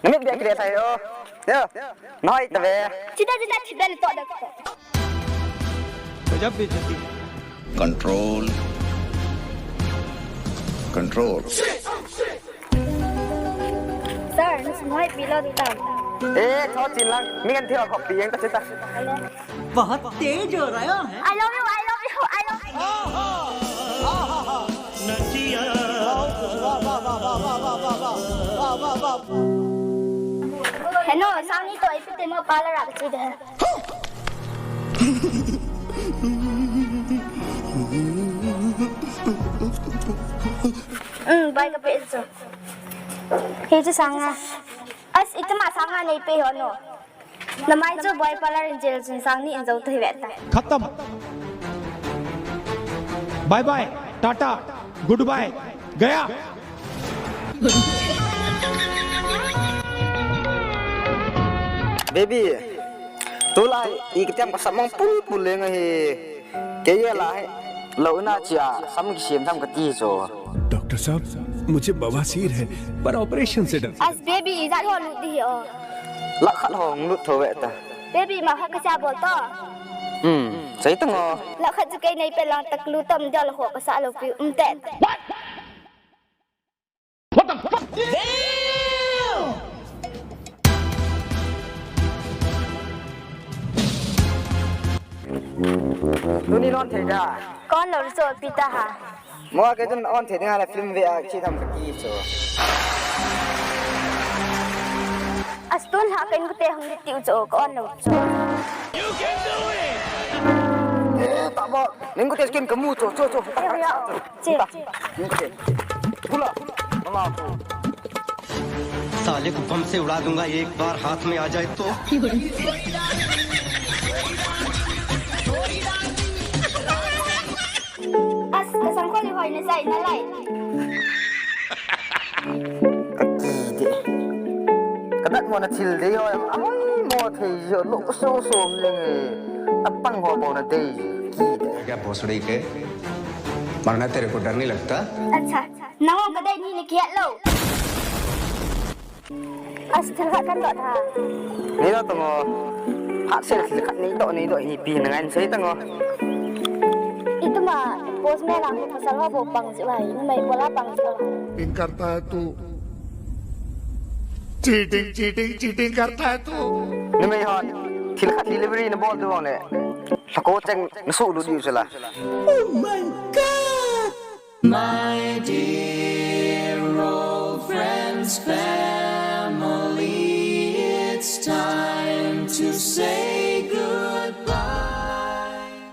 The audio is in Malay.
Namit biar kita tayo. Yo, noi tabe. Cita-cita cita letak dah. गजब बेइज्जती Control. Control. Sir, nak semua bila ditang. Thot chin lang. Mi kan thiyo khop pi yang ta chita. बहुत तेज हो रहा है I love you, I love you, I love you. Hello, sang ni tu ipit temo pala rak cida. Baik ke itu. Itu sanga. As itu mah sanga ni pe hono. Namai tu boy pala rinjil sang ni injau tu hiweta. खत्म bye bye tata goodbye गया Baby. Tu lai iktiam ka samang pul le ngai. Ke ye lai. Lau na chia sam ki sim tham ka ti so. Doctor साहब मुझे बवासीर है पर ऑपरेशन से डर As baby izat ho lut di oh. La khat hong lut tho we ta. Baby mah hak ka bo to. Sai ta ngo. La khat ju kai nei pe lang tak lu tam dal ho ka sa lo pi te. Tu ni non thei da. Con lo so pi ta ha. Mo ke jun on thei nga la film ve a chi tham ka ti so. As tun ha kan ku te hong di tiu jo con lo so. Tak bo. Ning ku te skin kamu cho. Ya ya. Che. Ning ku te. Pula. Mama aku. साले को बम से उड़ा दूंगा एक बार हाथ में आ जाए तो As ka sang ko li hoi na sai na lai. Kadat mo na thil de yo. Amoi mo thei yo lo so som leng e. Apang ho bo na de. Ki de. क्या भोसड़ी के मरना तेरे को डर नहीं लगता Acha. Nang ka dai ni ni kiat lo. As ka kan dot ha. Ni lo to ngo. Hak se thil khat ni do ni pi na ngan sai ta ngo. Itu mah bos me lang ko pasal ho bo pang si bai. Ni mai bola pang si bai. Cheating करता है तू cheating cheating cheating करता है तू Ni mai hot. Thil khat delivery na bol tu bang le. Sa ko chang na su lu di sala. My dear old friends, family, it's time to say